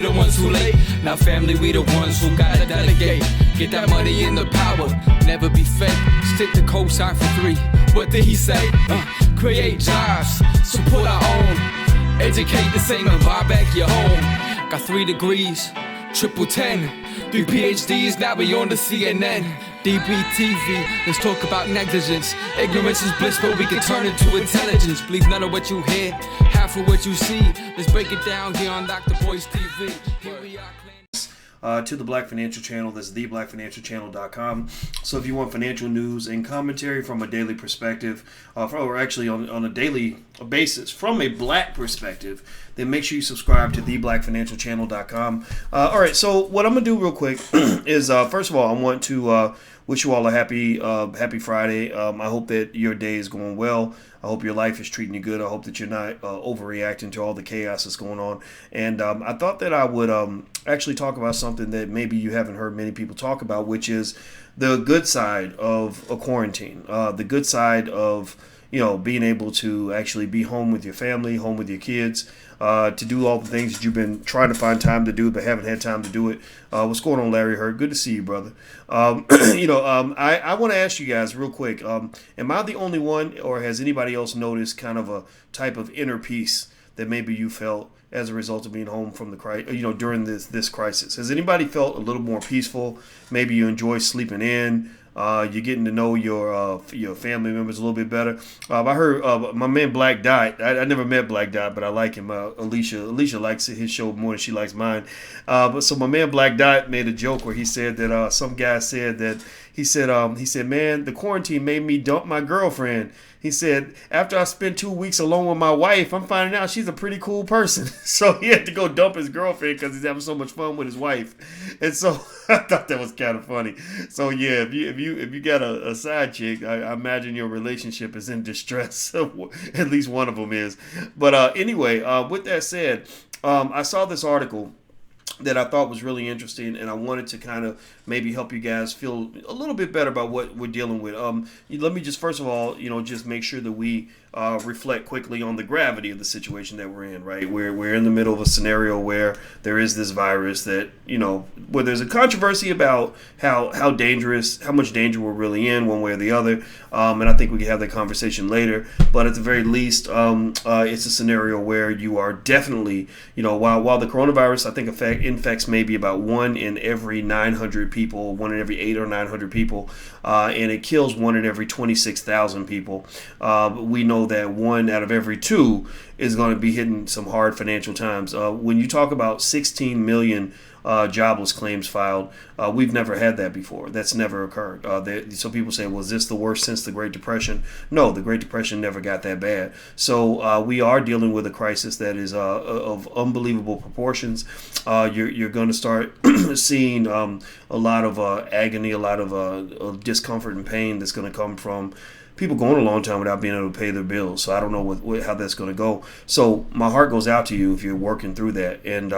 The ones who late, now family, we the ones who gotta delegate. Get that money in the power, never be fake. Stick to cosign for 3. What did he say? Create jobs, support our own. Educate the same and buy back your home. Got 3 degrees, triple 10. 3 PhDs, now we on the CNN. DBTV, let's talk about negligence. Ignorance is bliss, but we can turn it to intelligence. Believe none of what you hear, half of what you see. Let's break it down here on Dr. Boy's TV. Here we are. To the Black Financial Channel. That's theblackfinancialchannel.com. So if you want financial news and commentary from a daily perspective, or actually on a daily basis from a black perspective, then make sure you subscribe to theblackfinancialchannel.com. All right, so what I'm going to do real quick is, first of all, I want to wish you all a happy Friday. I hope that your day is going well. I hope your life is treating you good. I hope that you're not overreacting to all the chaos that's going on. And I thought that I would actually talk about something that maybe you haven't heard many people talk about, which is the good side of a quarantine, the good side of being able to actually be home with your family, home with your kids, to do all the things that you've been trying to find time to do but haven't had time to do it. What's going on, Larry Hurd? Good to see you, brother. I want to ask you guys real quick, am I the only one, or has anybody else noticed kind of a type of inner peace that maybe you felt as a result of being home from the during this crisis? Has anybody felt a little more peaceful? Maybe you enjoy sleeping in. You're getting to know your family members a little bit better. I heard my man Black Dot. I never met Black Dot, but I like him. Alicia likes his show more than she likes mine. So my man Black Dot made a joke where he said that some guy said that he said, man, the quarantine made me dump my girlfriend. He said, after I spent 2 weeks alone with my wife, I'm finding out she's a pretty cool person. So he had to go dump his girlfriend because he's having so much fun with his wife. And so I thought that was kind of funny. So yeah, if you got a side chick, I imagine your relationship is in distress. At least one of them is. But anyway, with that said, I saw this article that I thought was really interesting, and I wanted to kind of maybe help you guys feel a little bit better about what we're dealing with. Let me just first of all, just make sure that we reflect quickly on the gravity of the situation that we're in, right? We're in the middle of a scenario where there is this virus that, where there's a controversy about how dangerous, how much danger we're really in one way or the other. And I think we can have that conversation later. But at the very least, it's a scenario where you are definitely, while the coronavirus, I think, infects maybe about 1 in every 900 people, 1 in every 800 or 900 people, and it kills 1 in every 26,000 people. We know that 1 out of every 2 is going to be hitting some hard financial times. When you talk about 16 million jobless claims filed, we've never had that before. That's never occurred. So people say, well, is this the worst since the Great Depression? No, the Great Depression never got that bad. So we are dealing with a crisis that is of unbelievable proportions. You're going to start seeing a lot of agony, a lot of discomfort and pain that's going to come from people going a long time without being able to pay their bills. So I don't know how that's going to go. So my heart goes out to you if you're working through that, and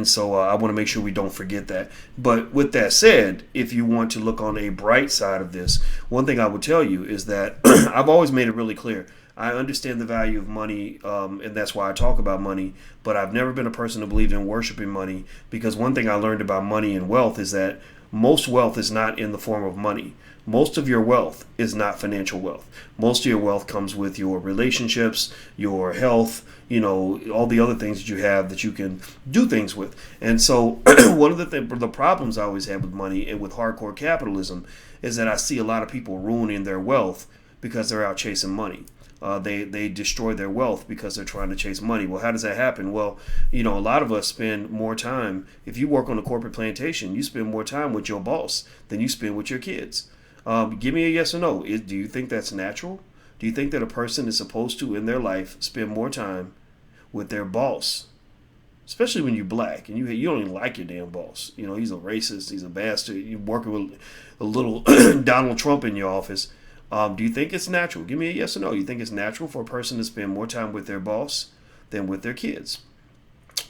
so I want to make sure we don't forget that. But with that said, if you want to look on a bright side of this, one thing I would tell you is that I've always made it really clear. I understand the value of money, and that's why I talk about money, but I've never been a person who believed in worshiping money, because one thing I learned about money and wealth is that most wealth is not in the form of money. Most of your wealth is not financial wealth. Most of your wealth comes with your relationships, your health, all the other things that you have that you can do things with. And so one of the problems I always have with money and with hardcore capitalism is that I see a lot of people ruining their wealth because they're out chasing money. They destroy their wealth because they're trying to chase money. Well, how does that happen? Well, a lot of us spend more time. If you work on a corporate plantation, you spend more time with your boss than you spend with your kids. Give me a yes or no. Do you think that's natural? Do you think that a person is supposed to, in their life, spend more time with their boss? Especially when you're black and you don't even like your damn boss. He's a racist. He's a bastard. You're working with a little Donald Trump in your office. Do you think it's natural? Give me a yes or no. You think it's natural for a person to spend more time with their boss than with their kids?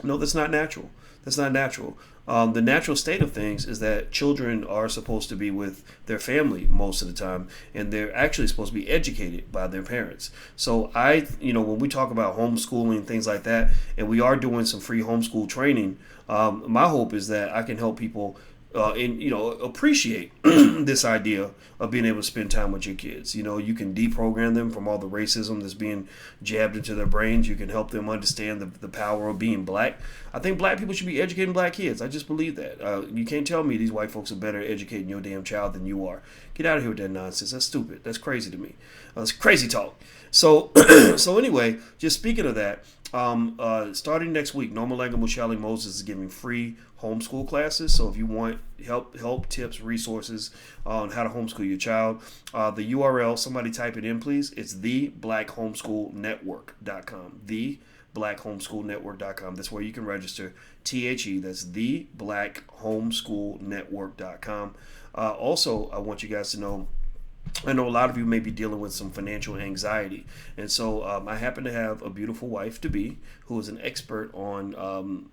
No, that's not natural. That's not natural. The natural state of things is that children are supposed to be with their family most of the time, and they're actually supposed to be educated by their parents. So when we talk about homeschooling, things like that, and we are doing some free homeschool training, my hope is that I can help people appreciate this idea of being able to spend time with your kids. You can deprogram them from all the racism that's being jabbed into their brains. You can help them understand the power of being black. I think black people should be educating black kids. I just believe that. You can't tell me these white folks are better at educating your damn child than you are. Get out of here with that nonsense. That's stupid. That's crazy to me. It's crazy talk. So, so anyway, just speaking of that, starting next week, Normal Language with Charlie Moses is giving free homeschool classes. So if you want help, tips, resources on how to homeschool your child, the URL, somebody type it in, please. It's theblackHomeschoolNetwork.com. TheblackHomeschoolNetwork.com. That's where you can register. THE. That's theblackHomeschoolNetwork.com. Also, I want you guys to know, I know a lot of you may be dealing with some financial anxiety, and so I happen to have a beautiful wife-to-be who is an expert on, on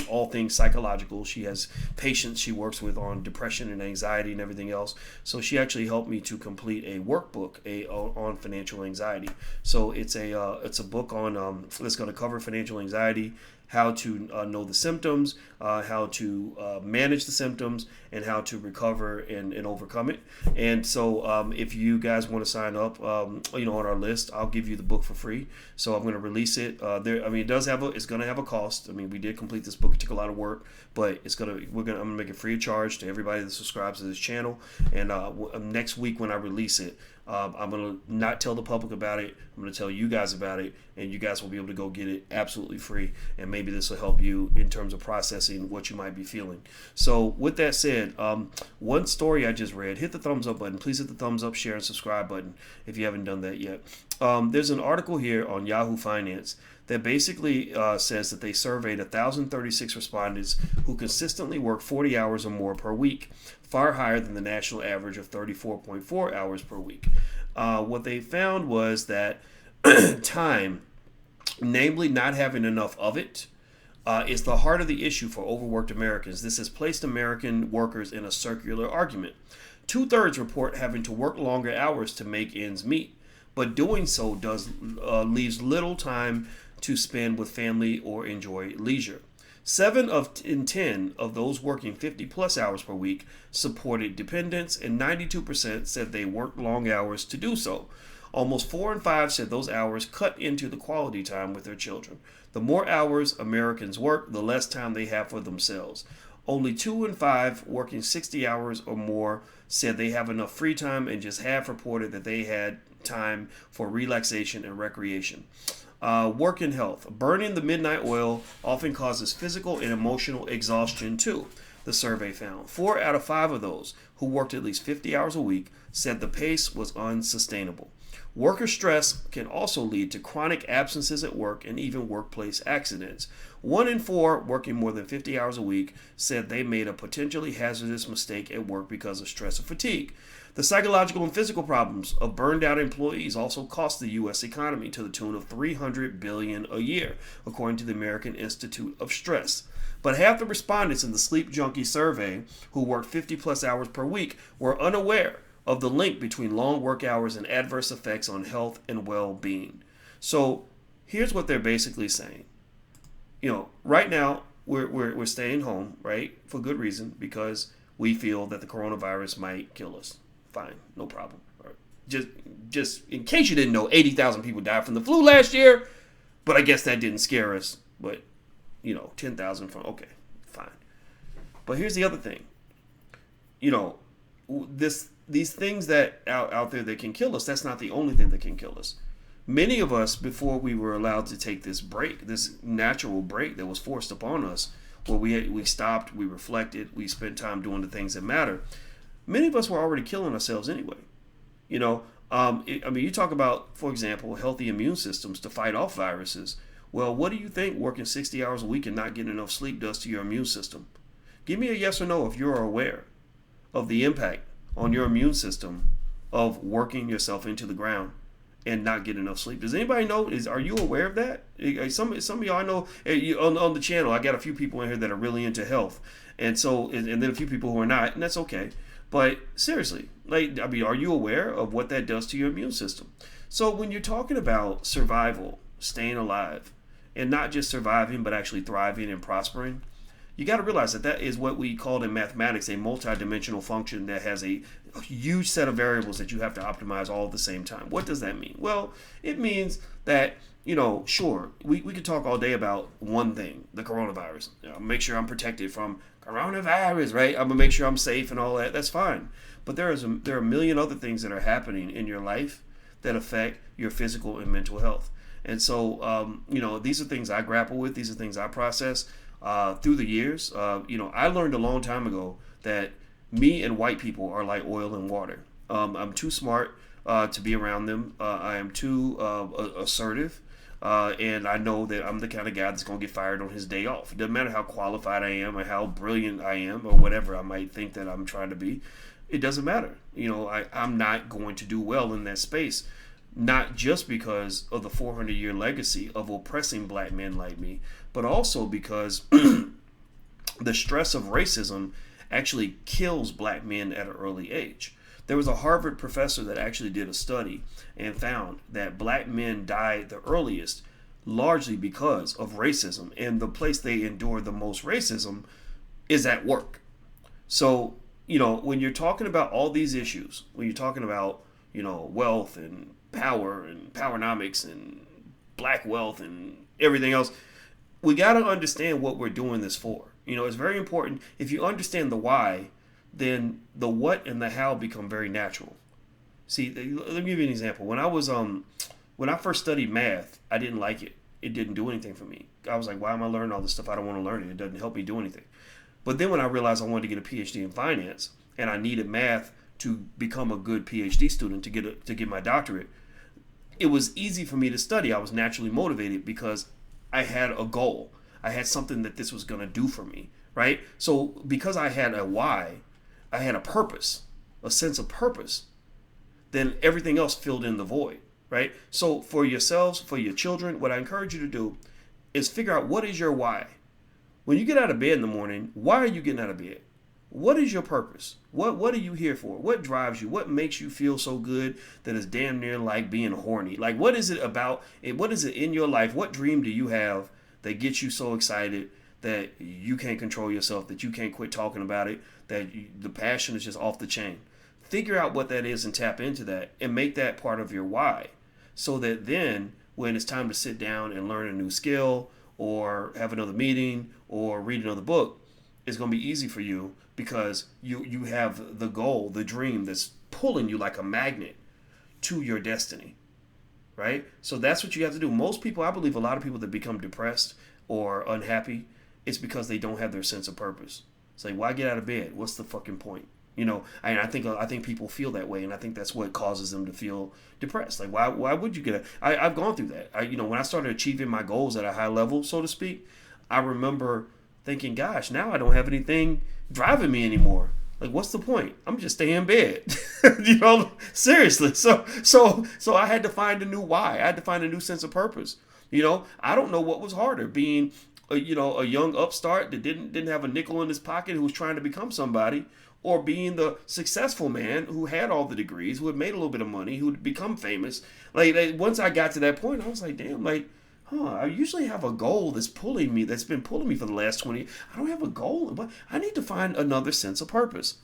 all things psychological. She has patients she works with on depression and anxiety and everything else. So she actually helped me to complete a workbook on financial anxiety. So it's a book on that's going to cover financial anxiety, how to know the symptoms, how to manage the symptoms, and how to recover and overcome it. And so if you guys want to sign up, on our list, I'll give you the book for free. So I'm going to release it. It's going to have a cost. I mean, we did complete this book. It took a lot of work, but I'm going to make it free of charge to everybody that subscribes to this channel. And next week when I release it, I'm going to not tell the public about it. I'm going to tell you guys about it, and you guys will be able to go get it absolutely free. And maybe this will help you in terms of processing what you might be feeling. So with that said, one story I just read, hit the thumbs up button. Please hit the thumbs up, share, and subscribe button if you haven't done that yet. There's an article here on Yahoo Finance that basically says that they surveyed 1,036 respondents who consistently work 40 hours or more per week, far higher than the national average of 34.4 hours per week. What they found was that time, namely not having enough of it, is the heart of the issue for overworked Americans. This has placed American workers in a circular argument. 2/3 report having to work longer hours to make ends meet, but doing so leaves little time to spend with family or enjoy leisure. 7 in 10 of those working 50 plus hours per week supported dependents, and 92% said they worked long hours to do so. Almost 4 in 5 said those hours cut into the quality time with their children. The more hours Americans work, the less time they have for themselves. Only 2 in 5 working 60 hours or more said they have enough free time, and just half reported that they had time for relaxation and recreation. Work and health. Burning the midnight oil often causes physical and emotional exhaustion too, the survey found. 4 out of 5 of those who worked at least 50 hours a week said the pace was unsustainable. Worker stress can also lead to chronic absences at work and even workplace accidents. 1 in 4 working more than 50 hours a week said they made a potentially hazardous mistake at work because of stress or fatigue. The psychological and physical problems of burned out employees also cost the U.S. economy to the tune of $300 billion a year, according to the American Institute of Stress. But half the respondents in the Sleep Junkie survey who worked 50 plus hours per week were unaware of the link between long work hours and adverse effects on health and well-being. So here's what they're basically saying. Right now we're staying home, right, for good reason, because we feel that the coronavirus might kill us. Fine, no problem. Right. Just in case you didn't know, 80,000 people died from the flu last year, but I guess that didn't scare us. But 10,000 from, okay, fine. But here's the other thing. These things that out there that can kill us, that's not the only thing that can kill us. Many of us, before we were allowed to take this break, this natural break that was forced upon us, where we stopped, we reflected, we spent time doing the things that matter, many of us were already killing ourselves anyway. You talk about, for example, healthy immune systems to fight off viruses. Well, what do you think working 60 hours a week and not getting enough sleep does to your immune system? Give me a yes or no if you're aware of the impact on your immune system of working yourself into the ground and not get enough sleep. Does anybody know? Are you aware of that? Some of y'all, I know on the channel, I got a few people in here that are really into health, and then a few people who are not, and that's okay. But seriously, are you aware of what that does to your immune system? So when you're talking about survival, staying alive, and not just surviving, but actually thriving and prospering, you got to realize that is what we call in mathematics a multidimensional function that has a huge set of variables that you have to optimize all at the same time. What does that mean? Well, it means that, sure, we could talk all day about one thing, the coronavirus. Make sure I'm protected from coronavirus, right? I'm going to make sure I'm safe and all that. That's fine. But there are a million other things that are happening in your life that affect your physical and mental health. And so, these are things I grapple with. These are things I process through the years. I learned a long time ago that me and white people are like oil and water. I'm too smart to be around them. I am too assertive. And I know that I'm the kind of guy that's going to get fired on his day off. It doesn't matter how qualified I am or how brilliant I am or whatever I might think that I'm trying to be. It doesn't matter. I'm not going to do well in that space. Not just because of the 400-year legacy of oppressing black men like me, but also because the stress of racism actually kills black men at an early age. There was a Harvard professor that actually did a study and found that black men died the earliest largely because of racism, and the place they endure the most racism is at work. So, when you're talking about all these issues, when you're talking about, wealth and powernomics and black wealth and everything else, we got to understand what we're doing this for. It's very important. If you understand the why, then the what and the how become very natural. See, let me give you an example. When I first studied math, I didn't like it. It didn't do anything for me. I was like, why am I learning all this stuff? I don't want to learn it. It doesn't help me do anything. But then when I realized I wanted to get a PhD in finance and I needed math to become a good PhD student to get my doctorate, it was easy for me to study. I was naturally motivated because I had a goal. I had something that this was going to do for me, right? So because I had a why, I had a purpose, a sense of purpose, then everything else filled in the void, right? So for yourselves, for your children, what I encourage you to do is figure out what is your why. When you get out of bed in the morning, why are you getting out of bed? What is your purpose? What are you here for? What drives you? What makes you feel so good that it's damn near like being horny? Like, what is it about? What is it in your life? What dream do you have that gets you so excited that you can't control yourself, that you can't quit talking about it, that the passion is just off the chain? Figure out what that is and tap into that and make that part of your why, so that then when it's time to sit down and learn a new skill or have another meeting or read another book, it's going to be easy for you because you have the goal, the dream that's pulling you like a magnet to your destiny, right? So that's what you have to do. Most people, I believe a lot of people that become depressed or unhappy, it's because they don't have their sense of purpose. It's like, why get out of bed? What's the fucking point? I think people feel that way, and I think that's what causes them to feel depressed. Like, why would you get I've gone through that. When I started achieving my goals at a high level, so to speak, I remember thinking, gosh, now I don't have anything driving me anymore. Like, what's the point? I'm just staying in bed. Seriously. So I had to find a new why. I had to find a new sense of purpose. I don't know what was harder, being a young upstart that didn't have a nickel in his pocket who was trying to become somebody, or being the successful man who had all the degrees, who had made a little bit of money, who had become famous. Like once I got to that point, I was like, damn, I usually have a goal that's been pulling me for the last 20 years. I don't have a goal, but I need to find another sense of purpose.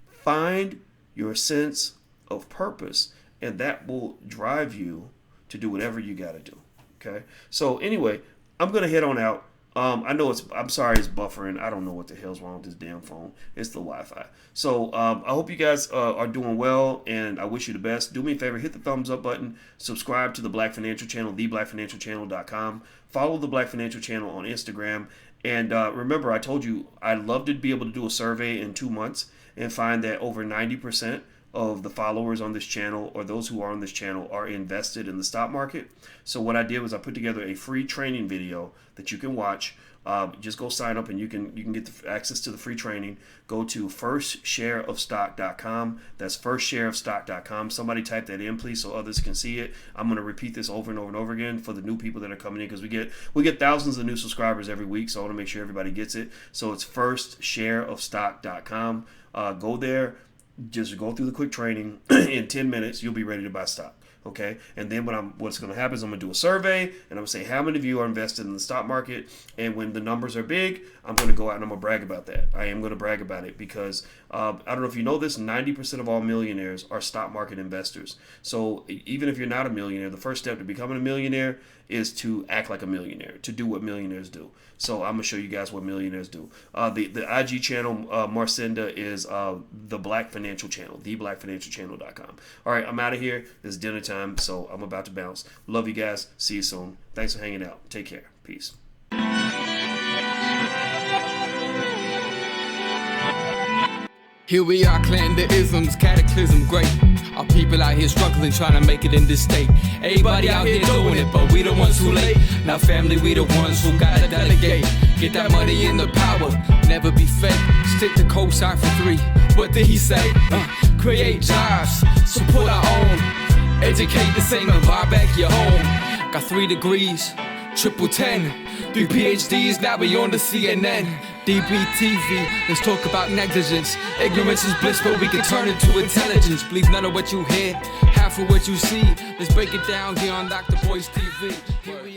Find your sense of purpose, and that will drive you to do whatever you got to do. Okay? So anyway, I'm going to head on out. I'm sorry it's buffering. I don't know what the hell's wrong with this damn phone. It's the Wi-Fi. So I hope you guys are doing well, and I wish you the best. Do me a favor, hit the thumbs up button, subscribe to the Black Financial Channel, theblackfinancialchannel.com. Follow the Black Financial Channel on Instagram. And remember, I told you I'd love to be able to do a survey in 2 months and find that over 90% of the followers on this channel, or those who are on this channel, are invested in the stock market. So what I did was I put together a free training video that you can watch Just go sign up and you can get access to the free training. Go to firstshareofstock.com. That's firstshareofstock.com. Somebody type that in, please, so others can see it. I'm going to repeat this over and over and over again for the new people that are coming in, because we get thousands of new subscribers every week, so I want to make sure everybody gets it. So it's firstshareofstock.com. Go there. Just go through the quick training. In 10 minutes, you'll be ready to buy stock. Okay, and then what's going to happen is I'm going to do a survey, and I'm going to say how many of you are invested in the stock market, and when the numbers are big, I'm going to go out and I'm going to brag about that. I am going to brag about it because I don't know if you know this, 90% of all millionaires are stock market investors. So even if you're not a millionaire, the first step to becoming a millionaire is to act like a millionaire, to do what millionaires do. So I'm going to show you guys what millionaires do. The IG channel, Marcinda, is the Black Financial Channel, theblackfinancialchannel.com. All right, I'm out of here. It's dinner time, so I'm about to bounce. Love you guys. See you soon. Thanks for hanging out. Take care. Peace. Here we are, clan the isms, cataclysm, great. Our people out here struggling, trying to make it in this state. Everybody out here doing it, but we the ones who late. Now family, we the ones who gotta delegate. Get that money in the power, never be fake. Stick to cosign for 3. What did he say? Create jobs, support our own. Educate the same and buy back your home. Got 3 degrees, triple 10. 3 PhDs, now we on the CNN. DBTV, let's talk about negligence. Ignorance is bliss, but we can turn it to intelligence. Believe none of what you hear, half of what you see. Let's break it down here on Dr. Boy's TV. Here we